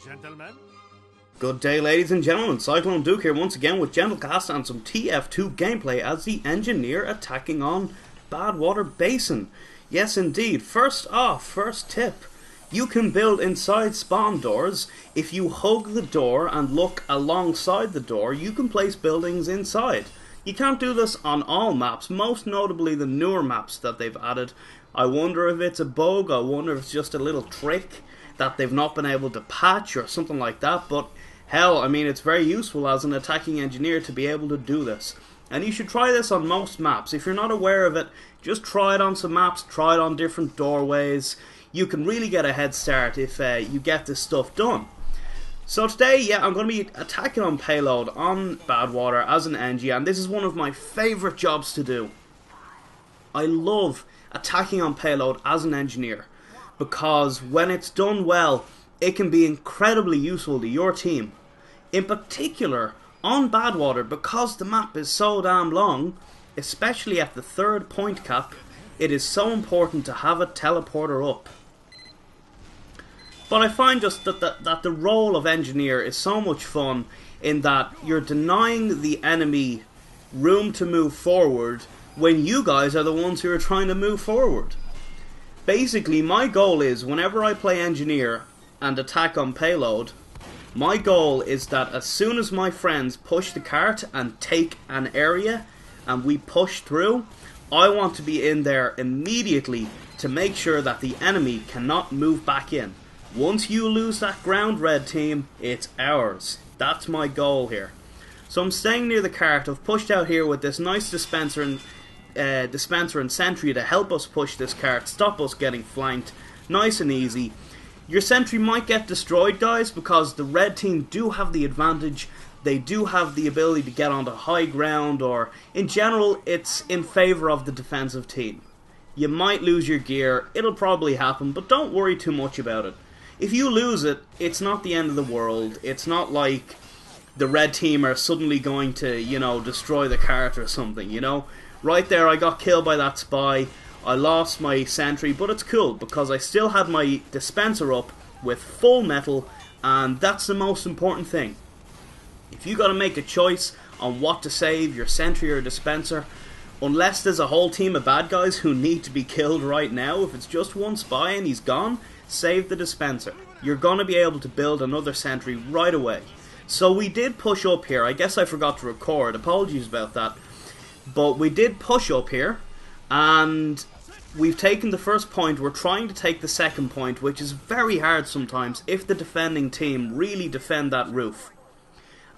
Gentlemen? Good day, ladies and gentlemen. Cyclone Duke here once again with Gentlecast and some TF2 gameplay as the engineer attacking on Badwater Basin. Yes, indeed. First tip. You can build inside spawn doors. If you hug the door and look alongside the door, you can place buildings inside. You can't do this on all maps, most notably the newer maps that they've added. I wonder if it's a bug, I wonder if it's just a little trick that they've not been able to patch or something like that, but hell, I mean, it's very useful as an attacking engineer to be able to do this. And you should try this on most maps. If you're not aware of it, just try it on some maps, try it on different doorways. You can really get a head start if you get this stuff done. So today, I'm going to be attacking on Payload on Badwater as an engie, and this is one of my favourite jobs to do. I love attacking on Payload as an engineer, because when it's done well, it can be incredibly useful to your team. In particular, on Badwater, because the map is so damn long, especially at the third point cap, it is so important to have a teleporter up. But I find just that the role of engineer is so much fun in that you're denying the enemy room to move forward when you guys are the ones who are trying to move forward. Basically, my goal is, whenever I play engineer and attack on Payload, my goal is that as soon as my friends push the cart and take an area and we push through, I want to be in there immediately to make sure that the enemy cannot move back in. Once you lose that ground, red team, it's ours. That's my goal here. So I'm staying near the cart. I've pushed out here with this nice dispenser and Sentry to help us push this cart, stop us getting flanked, nice and easy. Your Sentry might get destroyed, guys, because the red team do have the advantage. They do have the ability to get onto high ground, or in general it's in favour of the defensive team. You might lose your gear, it'll probably happen, but don't worry too much about it. If you lose it, it's not the end of the world. It's not like the red team are suddenly going to, destroy the cart or something, Right there, I got killed by that spy. I lost my Sentry, but it's cool because I still had my dispenser up with full metal, and that's the most important thing. If you got to make a choice on what to save, your Sentry or dispenser, unless there's a whole team of bad guys who need to be killed right now, if it's just one spy and he's gone, save the dispenser. You're going to be able to build another Sentry right away. So we did push up here. I guess I forgot to record. Apologies about that. But we did push up here, and we've taken the first point. We're trying to take the second point, which is very hard sometimes if the defending team really defend that roof.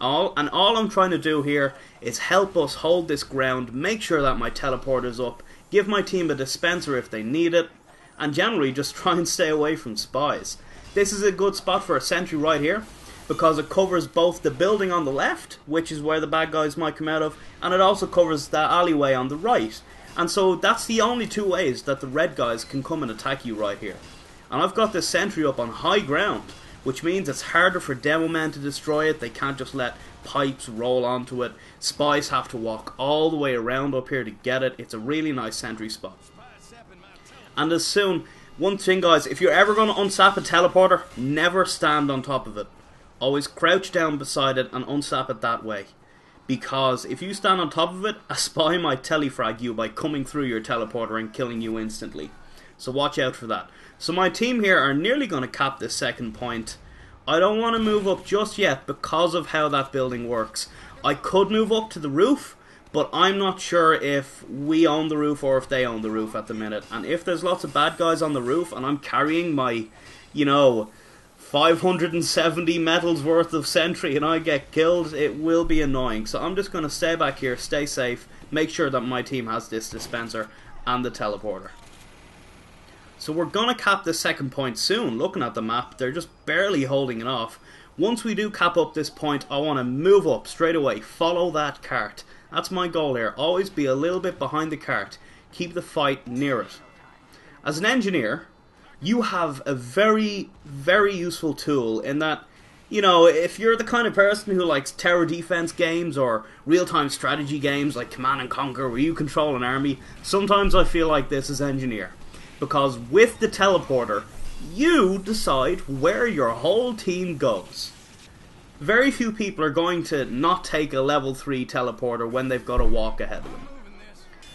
All I'm trying to do here is help us hold this ground, make sure that my teleporter's up, give my team a dispenser if they need it, and generally just try and stay away from spies. This is a good spot for a Sentry right here, because it covers both the building on the left, which is where the bad guys might come out of, and it also covers the alleyway on the right. And so that's the only two ways that the red guys can come and attack you right here. And I've got this Sentry up on high ground, which means it's harder for demo men to destroy it. They can't just let pipes roll onto it. Spies have to walk all the way around up here to get it. It's a really nice Sentry spot. And as soon, one thing guys, if you're ever going to unsap a teleporter, never stand on top of it. Always crouch down beside it and unsap it that way. Because if you stand on top of it, a spy might telefrag you by coming through your teleporter and killing you instantly. So watch out for that. So my team here are nearly going to cap this second point. I don't want to move up just yet because of how that building works. I could move up to the roof, but I'm not sure if we own the roof or if they own the roof at the minute. And if there's lots of bad guys on the roof and I'm carrying my, 570 metals worth of Sentry and I get killed, it will be annoying. So I'm just going to stay back here, stay safe, make sure that my team has this dispenser and the teleporter. So we're going to cap this second point soon. Looking at the map, they're just barely holding it off. Once we do cap up this point, I want to move up straight away, follow that cart. That's my goal here, always be a little bit behind the cart, keep the fight near it. As an engineer, you have a very, very useful tool in that, if you're the kind of person who likes tower defense games or real-time strategy games like Command and Conquer where you control an army, sometimes I feel like this as engineer. Because with the teleporter, you decide where your whole team goes. Very few people are going to not take a level 3 teleporter when they've got to walk ahead of them.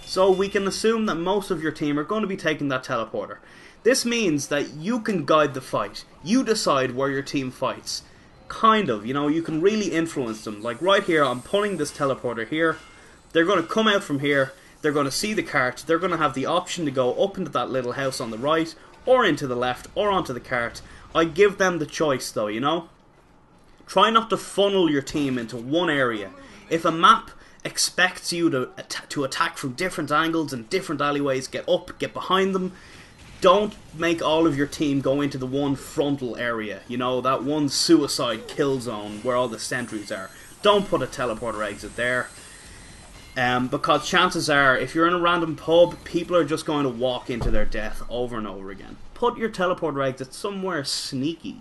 So we can assume that most of your team are going to be taking that teleporter. This means that you can guide the fight. You decide where your team fights. Kind of, you know, you can really influence them. Like right here, I'm pulling this teleporter here. They're going to come out from here. They're going to see the cart. They're going to have the option to go up into that little house on the right, or into the left, or onto the cart. I give them the choice though, you know. Try not to funnel your team into one area. If a map expects you to attack from different angles and different alleyways, get up, get behind them, don't make all of your team go into the one frontal area, you know, that one suicide kill zone where all the sentries are. Don't put a teleporter exit there. Because chances are, if you're in a random pub, people are just going to walk into their death over and over again. Put your teleporter exit somewhere sneaky.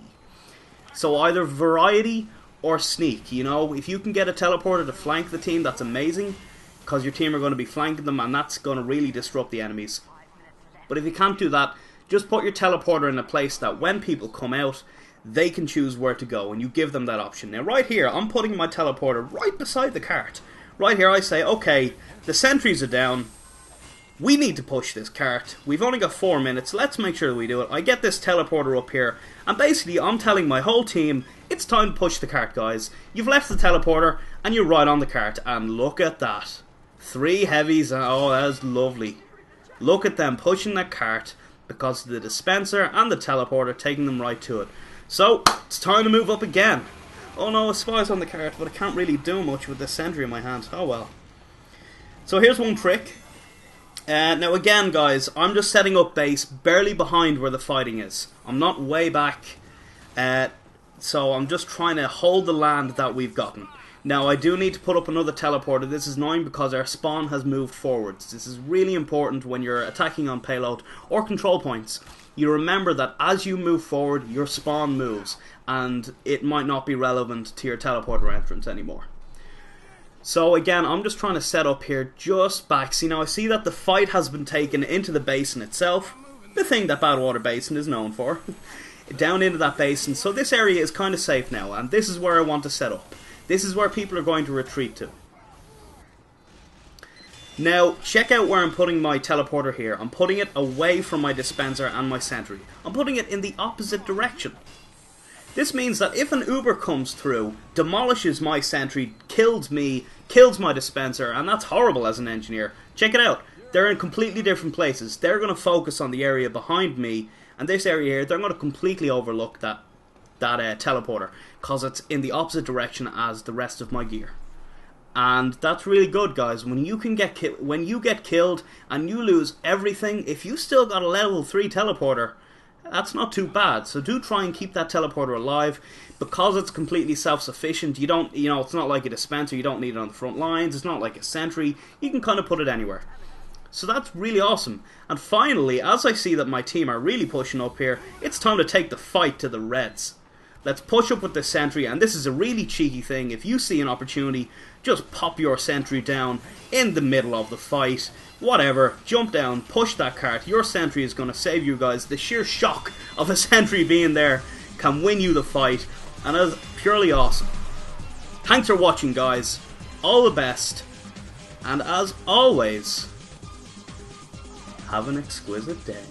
So either variety or sneak, you know. If you can get a teleporter to flank the team, that's amazing, because your team are going to be flanking them, and that's going to really disrupt the enemies. But if you can't do that, just put your teleporter in a place that when people come out, they can choose where to go, and you give them that option. Now right here, I'm putting my teleporter right beside the cart. Right here I say, okay, the sentries are down, we need to push this cart, we've only got 4 minutes, let's make sure that we do it. I get this teleporter up here, and basically I'm telling my whole team, it's time to push the cart, guys. You've left the teleporter, and you're right on the cart, and look at that. 3 heavies, oh that's lovely. Look at them pushing that cart, because of the dispenser and the teleporter taking them right to it. So, it's time to move up again. Oh no, a spy's on the cart, but I can't really do much with this sentry in my hand. Oh well. So here's one trick. Now again guys, I'm just setting up base barely behind where the fighting is. I'm not way back, so I'm just trying to hold the land that we've gotten. Now I do need to put up another teleporter. This is annoying because our spawn has moved forwards. This is really important when you're attacking on payload or control points. You remember that as you move forward, your spawn moves, and it might not be relevant to your teleporter entrance anymore. So again, I'm just trying to set up here just back. See, now I see that the fight has been taken into the basin itself, the thing that Badwater Basin is known for, down into that basin. So this area is kind of safe now, and this is where I want to set up. This is where people are going to retreat to. Now, check out where I'm putting my teleporter here. I'm putting it away from my dispenser and my sentry. I'm putting it in the opposite direction. This means that if an Uber comes through, demolishes my sentry, kills me, kills my dispenser, and that's horrible as an engineer. Check it out. They're in completely different places. They're going to focus on the area behind me, and this area here, they're going to completely overlook that teleporter, because it's in the opposite direction as the rest of my gear. And that's really good, guys. When you get killed and you lose everything, if you still got a level 3 teleporter, that's not too bad. So do try and keep that teleporter alive, because it's completely self-sufficient. You don't, you know, it's not like a dispenser. You don't need it on the front lines. It's not like a sentry. You can kind of put it anywhere. So that's really awesome. And finally, as I see that my team are really pushing up here, it's time to take the fight to the Reds. Let's push up with the sentry, and this is a really cheeky thing. If you see an opportunity, just pop your sentry down in the middle of the fight. Whatever, jump down, push that cart. Your sentry is going to save you guys. The sheer shock of a sentry being there can win you the fight, and that is purely awesome. Thanks for watching, guys. All the best, and as always, have an exquisite day.